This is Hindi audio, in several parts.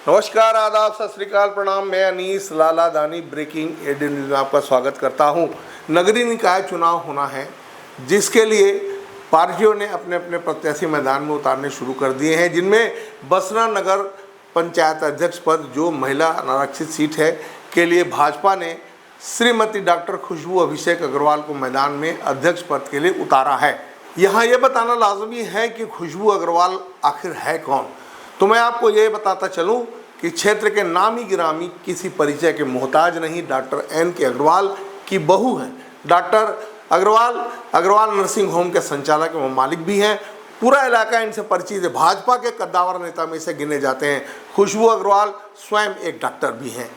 नमस्कार, आदाब, सत श्री अकाल, प्रणाम। मैं अनीस लाला दानी ब्रेकिंग एडी न्यूज़ में आपका स्वागत करता हूं। नगरीय निकाय चुनाव होना है, जिसके लिए पार्टियों ने अपने अपने प्रत्याशी मैदान में उतारने शुरू कर दिए हैं, जिनमें बसना नगर पंचायत अध्यक्ष पद, जो महिला अनारक्षित सीट है, के लिए भाजपा ने श्रीमती डॉक्टर खुशबू अभिषेक अग्रवाल को मैदान में अध्यक्ष पद के लिए उतारा है। यहाँ ये बताना लाजमी है कि खुशबू अग्रवाल आखिर है कौन। तो मैं आपको ये बताता चलूं कि क्षेत्र के नामी गिरामी किसी परिचय के मोहताज नहीं, डॉक्टर एन के अग्रवाल की बहू हैं। डॉक्टर अग्रवाल नर्सिंग होम के संचालक एवं मालिक भी हैं। पूरा इलाका इनसे परिचित है। भाजपा के कद्दावर नेता में से गिने जाते हैं। खुशबू अग्रवाल स्वयं एक डॉक्टर भी हैं।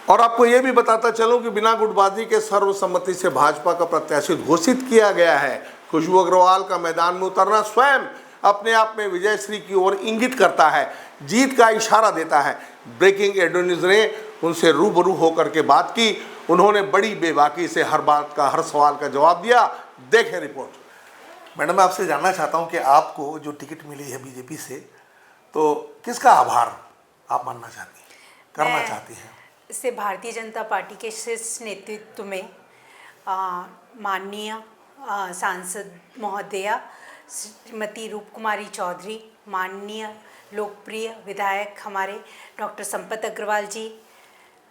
और आपको ये भी बताता चलूं कि बिना गुटबाजी के सर्वसम्मति से भाजपा का प्रत्याशी घोषित किया गया है। खुशबू अग्रवाल का मैदान में उतरना स्वयं अपने आप में विजयश्री की ओर इंगित करता है, जीत का इशारा देता है। ब्रेकिंग एडी न्यूज़ ने उनसे रूबरू होकर के बात की। उन्होंने बड़ी बेबाकी से हर बात का, हर सवाल का जवाब दिया। देखें रिपोर्ट। मैडम, मैं आपसे जानना चाहता हूं कि आपको जो टिकट मिली है बीजेपी से, तो किसका आभार आप मानना चाहती हैं, करना चाहती हैं? इससे भारतीय जनता पार्टी के शीर्ष नेतृत्व में माननीय सांसद महोदया श्रीमती रूप कुमारी चौधरी, माननीय लोकप्रिय विधायक हमारे डॉक्टर संपत अग्रवाल जी,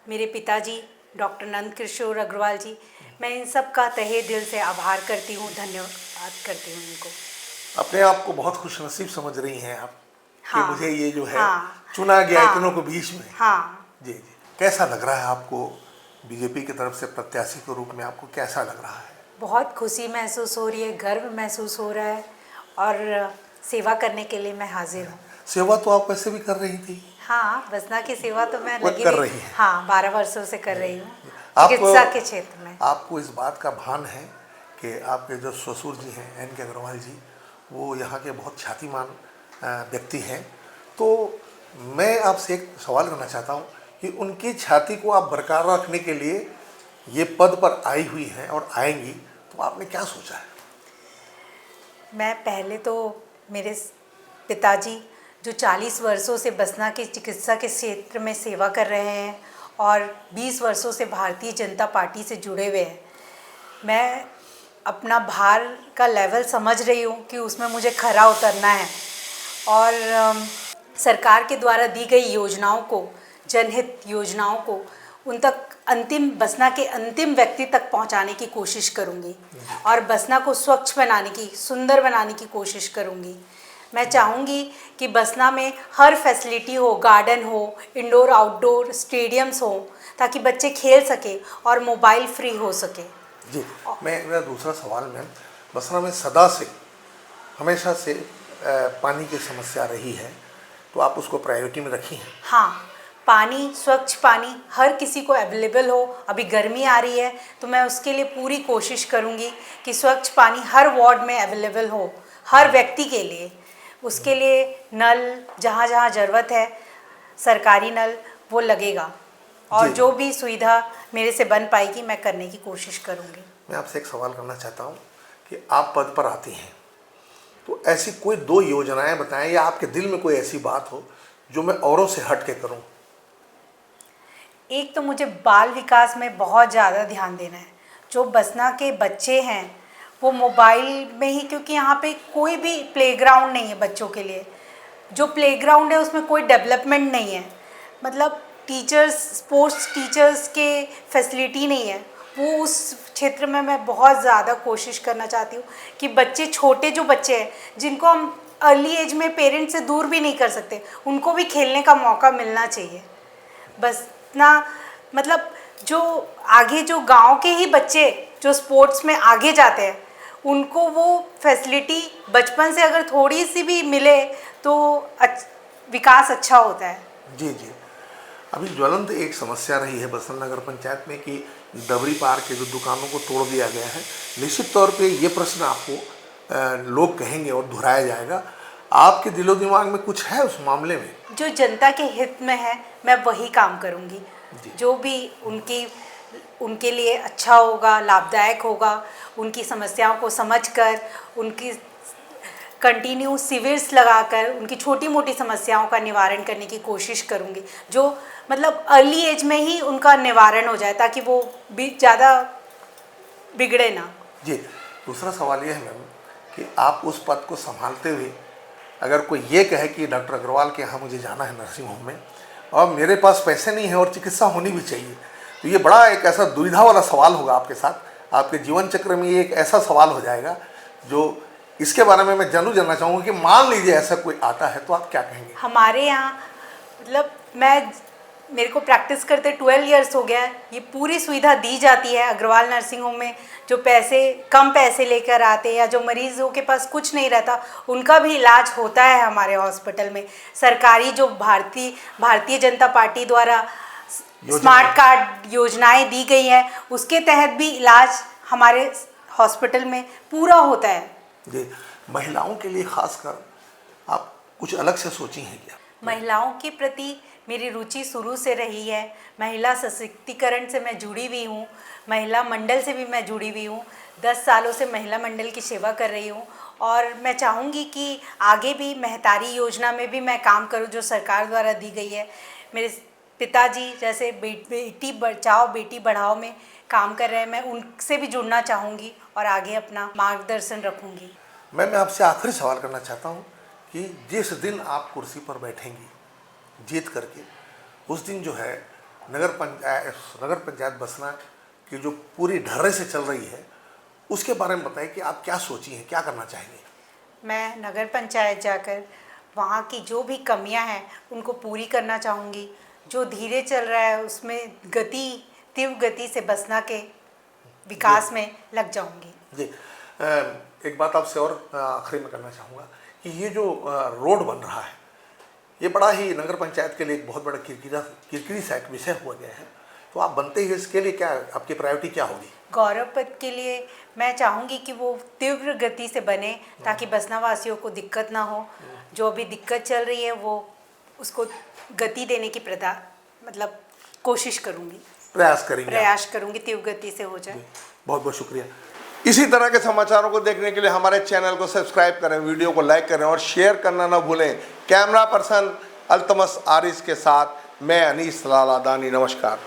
मेरे पिताजी डॉक्टर नंद किशोर अग्रवाल जी, मैं इन सब का तहे दिल से आभार करती हूँ, धन्यवाद करती हूँ इनको। अपने आप को बहुत खुशनसीब समझ रही हैं आप? हाँ, कि मुझे ये जो है चुना गया इतनों के बीच में। हाँ जी जी। कैसा लग रहा है आपको? बीजेपी की तरफ से प्रत्याशी के रूप में आपको कैसा लग रहा है? बहुत खुशी महसूस हो रही है, गर्व महसूस हो रहा है और सेवा करने के लिए मैं हाजिर हूँ। सेवा तो आप वैसे भी कर रही थी। हाँ, बसना की सेवा तो मैं कर रही है। हाँ, 12 वर्षों से कर रही हूँ चिकित्सा के क्षेत्र में। आपको इस बात का भान है कि आपके जो ससुर जी हैं एन के अग्रवाल जी, वो यहाँ के बहुत ख्यातिमान व्यक्ति हैं। तो मैं आपसे एक सवाल करना चाहता हूँ कि उनकी छाती को आप बरकरार रखने के लिए ये पद पर आई हुई हैं और आएंगी, तो आपने क्या सोचा है? मैं पहले तो मेरे पिताजी जो 40 वर्षों से बसना के चिकित्सा के क्षेत्र में सेवा कर रहे हैं और 20 वर्षों से भारतीय जनता पार्टी से जुड़े हुए हैं, मैं अपना भार का लेवल समझ रही हूँ कि उसमें मुझे खरा उतरना है और सरकार के द्वारा दी गई योजनाओं को, जनहित योजनाओं को उन तक अंतिम बसना के अंतिम व्यक्ति तक पहुंचाने की कोशिश करूंगी और बसना को स्वच्छ बनाने की, सुंदर बनाने की कोशिश करूंगी। मैं चाहूँगी कि बसना में हर फैसिलिटी हो, गार्डन हो, इंडोर आउटडोर स्टेडियम्स हो, ताकि बच्चे खेल सके और मोबाइल फ्री हो सके। जी, मेरा दूसरा सवाल मैम, बसना में सदा से, हमेशा से पानी की समस्या रही है, तो आप उसको प्रायोरिटी में रखी हैं? हाँ, पानी, स्वच्छ पानी हर किसी को अवेलेबल हो। अभी गर्मी आ रही है तो मैं उसके लिए पूरी कोशिश करूँगी कि स्वच्छ पानी हर वार्ड में अवेलेबल हो, हर व्यक्ति के लिए। उसके लिए नल जहाँ जहाँ ज़रूरत है, सरकारी नल वो लगेगा और जो भी सुविधा मेरे से बन पाएगी मैं करने की कोशिश करूँगी। मैं आपसे एक सवाल करना चाहता हूँ कि आप पद पर आती हैं, तो ऐसी कोई 2 योजनाएं बताएं या आपके दिल में कोई ऐसी बात हो जो मैं औरों से हट के करूँ। एक तो मुझे बाल विकास में बहुत ज़्यादा ध्यान देना है। जो बसना के बच्चे हैं वो मोबाइल में ही, क्योंकि यहाँ पे कोई भी प्लेग्राउंड नहीं है बच्चों के लिए। जो प्लेग्राउंड है उसमें कोई डेवलपमेंट नहीं है, मतलब टीचर्स, स्पोर्ट्स टीचर्स के फैसिलिटी नहीं है। वो उस क्षेत्र में मैं बहुत ज़्यादा कोशिश करना चाहती हूँ कि बच्चे, छोटे जो बच्चे हैं जिनको हम अर्ली एज में पेरेंट्स से दूर भी नहीं कर सकते, उनको भी खेलने का मौका मिलना चाहिए। बस ना, मतलब जो आगे जो गांव के ही बच्चे जो स्पोर्ट्स में आगे जाते हैं, उनको वो फैसिलिटी बचपन से अगर थोड़ी सी भी मिले तो विकास अच्छा होता है। जी जी। अभी ज्वलंत एक समस्या रही है बसना नगर पंचायत में कि डबरी पार के जो दुकानों को तोड़ दिया गया है। निश्चित तौर पे ये प्रश्न आपको लोग कहेंगे और दोहराया जाएगा। आपके दिलो दिमाग में कुछ है उस मामले में? जो जनता के हित में है मैं वही काम करूँगी, जो भी उनके लिए अच्छा होगा, लाभदायक होगा, उनकी समस्याओं को समझकर उनकी कंटिन्यू शिविर्स लगाकर उनकी छोटी मोटी समस्याओं का निवारण करने की कोशिश करूँगी, जो मतलब अर्ली एज में ही उनका निवारण हो जाए, ताकि वो भी ज़्यादा बिगड़े ना। जी, दूसरा सवाल ये है मैम कि आप उस पद को संभालते हुए अगर कोई ये कहे कि डॉक्टर अग्रवाल के यहाँ मुझे जाना है नर्सिंग होम में और मेरे पास पैसे नहीं है और चिकित्सा होनी भी चाहिए, तो ये बड़ा एक ऐसा दुविधा वाला सवाल होगा आपके साथ। आपके जीवन चक्र में ये एक ऐसा सवाल हो जाएगा जो इसके बारे में मैं जानना चाहूँगा कि मान लीजिए ऐसा कोई आता है तो आप क्या कहेंगे? हमारे यहाँ मतलब मेरे को प्रैक्टिस करते 12 इयर्स हो गया है, ये पूरी सुविधा दी जाती है अग्रवाल नर्सिंग होम में। जो कम पैसे लेकर आते हैं या जो मरीजों के पास कुछ नहीं रहता, उनका भी इलाज होता है हमारे हॉस्पिटल में। सरकारी जो भारतीय जनता पार्टी द्वारा स्मार्ट कार्ड योजनाएं दी गई हैं, उसके तहत भी इलाज हमारे हॉस्पिटल में पूरा होता है। जी, महिलाओं के लिए खासकर आप कुछ अलग से सोची हैं क्या? महिलाओं के प्रति मेरी रुचि शुरू से रही है। महिला सशक्तिकरण से मैं जुड़ी हुई हूँ, महिला मंडल से भी मैं जुड़ी हुई हूँ। 10 सालों से महिला मंडल की सेवा कर रही हूँ और मैं चाहूँगी कि आगे भी महतारी योजना में भी मैं काम करूँ, जो सरकार द्वारा दी गई है। मेरे पिताजी जैसे बेटी बचाओ बेटी बढ़ाओ में काम कर रहे हैं, मैं उनसे भी जुड़ना चाहूँगी और आगे अपना मार्गदर्शन रखूँगी। मैं आपसे आखिरी सवाल करना चाहता हूँ कि जिस दिन आप कुर्सी पर बैठेंगी जीत करके, उस दिन जो है नगर पंचायत बसना की जो पूरी ढर्रे से चल रही है, उसके बारे में बताएं कि आप क्या सोची हैं, क्या करना चाहेंगे? मैं नगर पंचायत जाकर वहाँ की जो भी कमियां हैं उनको पूरी करना चाहूँगी। जो धीरे चल रहा है उसमें तीव्र गति से बसना के विकास में लग जाऊँगी। जी, एक बात आपसे और आखिरी में करना चाहूँगा कि ये जो रोड बन रहा है, ये बड़ा ही नगर पंचायत के लिए एक बहुत बड़ा किरकिरी सा एक विषय हुआ गया है, तो आप बनते ही इसके लिए क्या आपकी प्रायोरिटी क्या होगी? गौरव पथ के लिए मैं चाहूँगी कि वो तीव्र गति से बने, ताकि बसना वासियों को दिक्कत ना हो। जो अभी दिक्कत चल रही है वो उसको गति देने की कोशिश करूँगी, प्रयास करूँगी तीव्र गति से हो जाए। बहुत बहुत शुक्रिया। इसी तरह के समाचारों को देखने के लिए हमारे चैनल को सब्सक्राइब करें, वीडियो को लाइक करें और शेयर करना ना भूलें। कैमरा पर्सन अल्तमस आरिस के साथ मैं अनीस लाला दानी, नमस्कार।